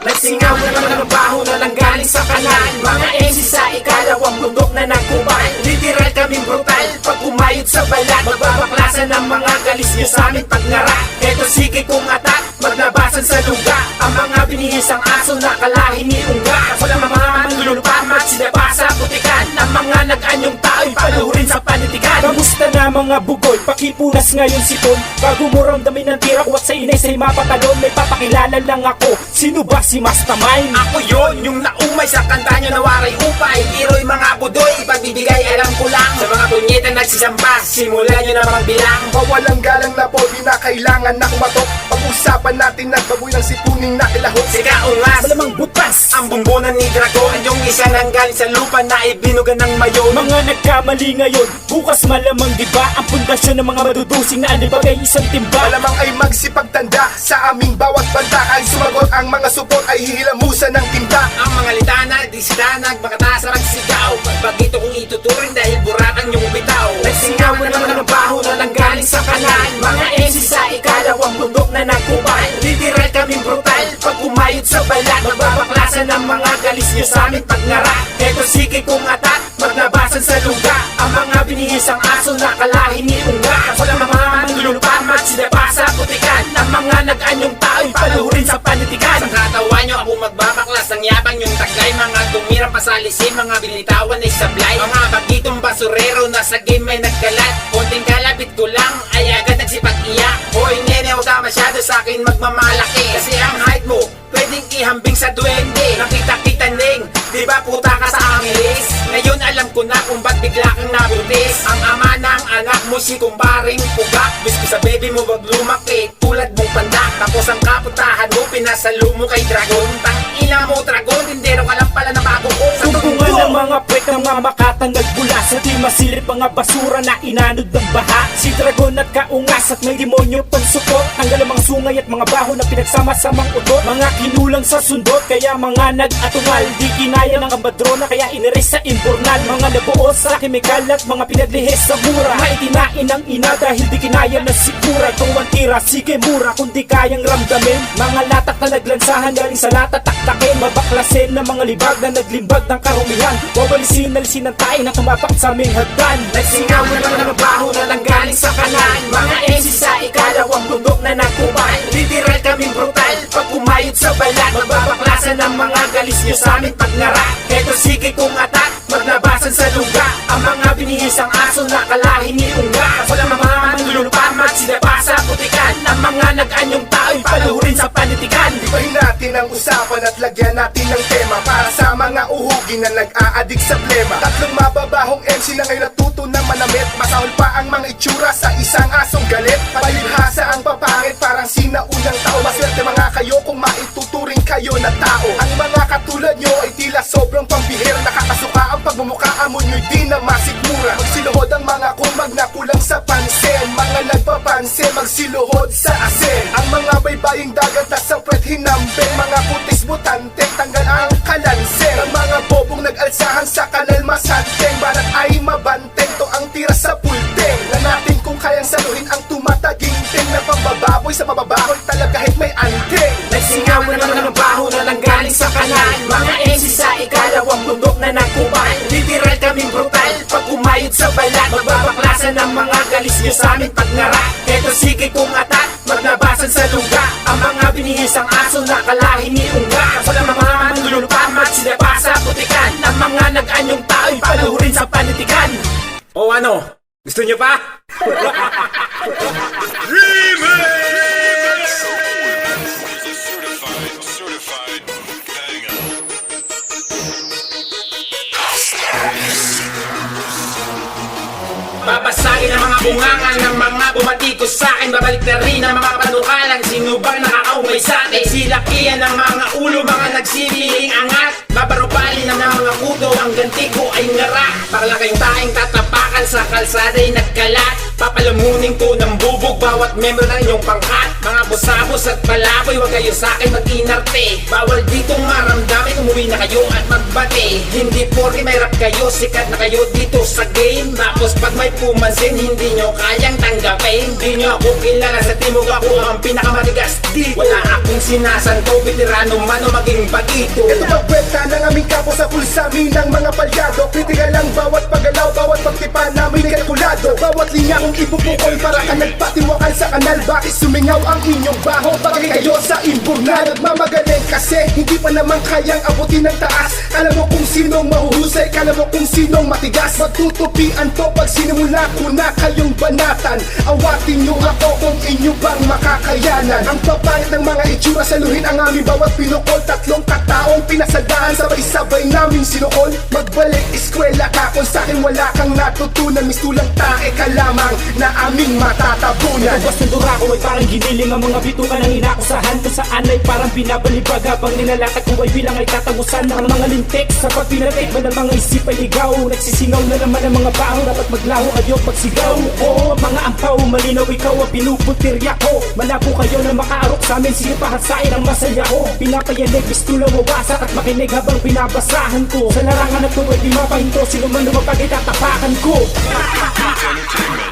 Nagsingaw na naman ng baho na lang galing sa kanan. Mga MC sa ikalawang bundok na nagkubal. Literal kaming brutal pag kumayod sa balat. Magbabaklasan ng mga galis nyo sa amin pag ngara. Eto sige kong atak, maglabasan sa luga. Ang mga binihisang aso na kalahin ni Unga. Wala mga manlulupamat, sinabasa putikan. Ang mga nag-anyong tao'y paluhurin sa panitikan. Kamusta na mga bugoy, pakipunas ngayon sipon. Bago mo ramdamin ng tira, kuwat sa inay sa'y mapatalon. May papakilala lang ako, sino ba si Mastermind? Ako yon, yung naumay sa kanta nyo na waray upay. Hero'y mga budoy, ipagbibigay alam ko lang. Sa mga punyeta nagsisamba, simulan nyo na magbilang. Mawalang galang na po, di na kailangan na kumatok. Pag-usapan natin nagbaboy ng sipuning nakilahok. Sika ungas, Malamang butas, ang bumbunan ni Dragon. Yung isa nang galing sa lupa na ibinugan ng mayon. mga nagkamali ngayon, bukas malamang diba? Ang pundasyon ng mga madudusing na alibag ay isang timba. Malamang ay magsipagtanda sa aming bawat banda. Ay sumagot ang mga supot ay hihilamusan ng tinda. Ang mga litanag, di sitanag, makataas na magsigaw. Pag ito kong ituturing dahil buratan yung bitaw. Nagsingaw na naman ng baho na lang galing sa kanan. Mga MC sa ikalawang bundok na nagkubal. Literal kaming brutal pag kumayod sa balat. Magbabaklasan ng mga galis nyo sa amin pag ngara. Eto sige kong atak, maglabasan sa luga. Ang mga binihisang aso na kalahin ni Unga. Wala mga manlulupamat, sinabasa putikan. Ang mga nag-anyong tao'y paluhurin sa panitikan. Sa katawan nyo ako magbabaklas ng yabang yung taglay. Mga tumirang pasalisin, mga binitawan ay sablay. Mga bagitong basurero na sa game ay nagkalat. Konting kalapit ko lang ay agad nagsipag-iyak. Hoy nene, huwag ka masyado sa akin magmamalaki. Kasi ang height mo pwedeng ihambing sa duwende. Nakita-kita ning, di ba puta ka sa angeles? Ngayon alam ko na kung ba't bigla kang nabuntis. Ang ama ng anak mo si kumparing pugak. Bis ko sa baby mo wag lumaki tulad mong pandak. Tapos ang kaputahan mo pinasalo mo kay Dragon. Tang ina mo Dragon, tindero ka lang pala na bago ko. Tumpungan ng mga puwet ng mga makatang nagbula. Sa di masilip mga basura na inanod ng baha. Si Dragon at kaungas at may demonyo pansupot. Tanggal ang mga sungay at mga baho na pinagsama-samang utot. Mga kinulang sa sundot, kaya mga nag-atungal. Di kinaya ng ambadrona, kaya iniris sa impurnal. Mga nabuo sa kemikal at mga pinaglihis sa mura. Maitinain ang ina dahil di kinaya na sikura. Kung ang tira, sige mura kung di kayang ramdamin. Mga latak na naglansahan galing sa lata taktakin. Mabaklasin ng mga libag na naglimbag ng karumihan. Wawalisin alisin ng tayo na tumapak sa aming hagdan. Nagsingaw na naman ng baho na lang galing sa kanan. Mga MC sa ikalawang bundok na nagkubal. Literal kaming brutal pag kumayod sa balat. Magbabaklasan ng mga galis nyo sa amin pag ngara. Eto sige kong atak, maglabasan sa luga. Ang mga binihisang aso na kalahin ni Unga. Wala mga manlulupamat, sinabasa putikan. Ang mga nag-anyong tao'y paluhurin sa panitikan. Ibahin natin ang usapan at lagyan natin ng tema para sa mga uhugin na nag-aadik sa plema. Tatlong mababahong MC na ngayon natuto na manamit. Masahol pa ang mga itsura sa isang asong galit. Palibhasa ang papangit parang sinaunang tao. Maswerte mga kayo kung maituturing kayo na tao. Ang mga katulad nyo ay tila sobrang pambihira. Nakakasuka ang pagmumukhaan mo nyo'y di na masikmura. Magsiluhod ang mga kumag na kulang sa pansin. Mga nagpapansin magsiluhod sa asin. Ang mga baybaying dagat na sa pret hinambing. Mga putis butante tanggal ang kalansing. Ang mga bobong nag-alsahan sa kanal masanteng. Barat ay mabanteng to ang tira sa pulteng. Na natin kung kayang saluhin ang tumataginting. Na pambababoy sa mababahoy talaga kahit may anting. Nagsingaw na naman ng baho na lang galing sa kanan. Mga MC sa ikalawang bundok na nagkubal. Literal kaming brutal pag kumayod sa balat. Magbabaklasan ng mga galis nyo sa amin pag ngara. Eto sige kong atak, maglabasan sa luga. Ang mga binihisang aso na kalahin ni Unga. Wala mga manlulupamat, sinabasa putikan. Ang mga nag-anyong tao'y paluhurin sa panitikan. O ano, gusto nyo pa? Certified banger. Babasagin ang mga bungangan ng mga bumatikos sa akin. Babalik na rin ang mga panukalang. Sino bang nakakaumay sa atin? Silakihan ng mga ulo, mga nagsibiling angat. Babarupalin ng mga kudo, ang ganti ko ay ngara. Para lang kayong taing tatapakan sa kalsada'y nagkalat. Papalamunin ko ng bubog bawat membro ng inyong pangkat. Mga busabos at palaboy, huwag kayo sa akin mag-inarte. Bawal ditong maramdamin, umuwi na kayo at magbate. Hindi porke may rap kayo, sikat na kayo dito sa game. Tapos pag may pumansin, hindi nyo kayang tanggapin. Hindi nyo ako kilala sa timog, ako ang pinakamatigas. Di wala ako aming sinasanto, veterano man o maging bagito. Ito pagkwenta ng aming kapo sa pulsami ng mga palyado. Kritikal lang bawat paggalaw, bawat pagtipa namin kalkulado. Bawat linya kong ipupukol para ka nagpatiwakan sa kanal. Bakit sumingaw ang inyong baho? Bagay kayo sa imburnal. Nagmamagaling kasi hindi pa naman kayang abutin ng taas. Alam mo kung sinong mahuhusay, alam mo kung sinong matigas. Magtutupian to pag sinimula ko na kayong banatan. Awatin nyo ako kung inyo bang makakayanan. Ang papangit ng mga itsura saluhin ang aming bawat pinukol. Tatlong kataong pinasadaan, sabay-sabay namin sinukol. Magbalik eskwela ka kung sa'kin wala kang natutunan. Mistulang tae ka lamang na aming matatabunan. Bas ng durako ay parang giniling ang mga bituka ng inakusahan. Kung saan ay parang binabalibag habang nilalatag ko ay bilang ay tatagusan. Ang mga lintik sa pagpinatake man ang mga isip ay ligaw. Nagsisingaw na naman ang mga baho, dapat maglaho kayo pagsigaw. Oo, mga ampaw, malinaw ikaw ang pinuputirya ko. Malabo kayo na makaarok sa amin, sige pahasain ang masaya ko. Pinapayanig, pistula wawasak at makinig habang binabasahan ko. Sa larangan na to ay di mapahinto, sino man lumapag ay tatapakan ko. Entertainment.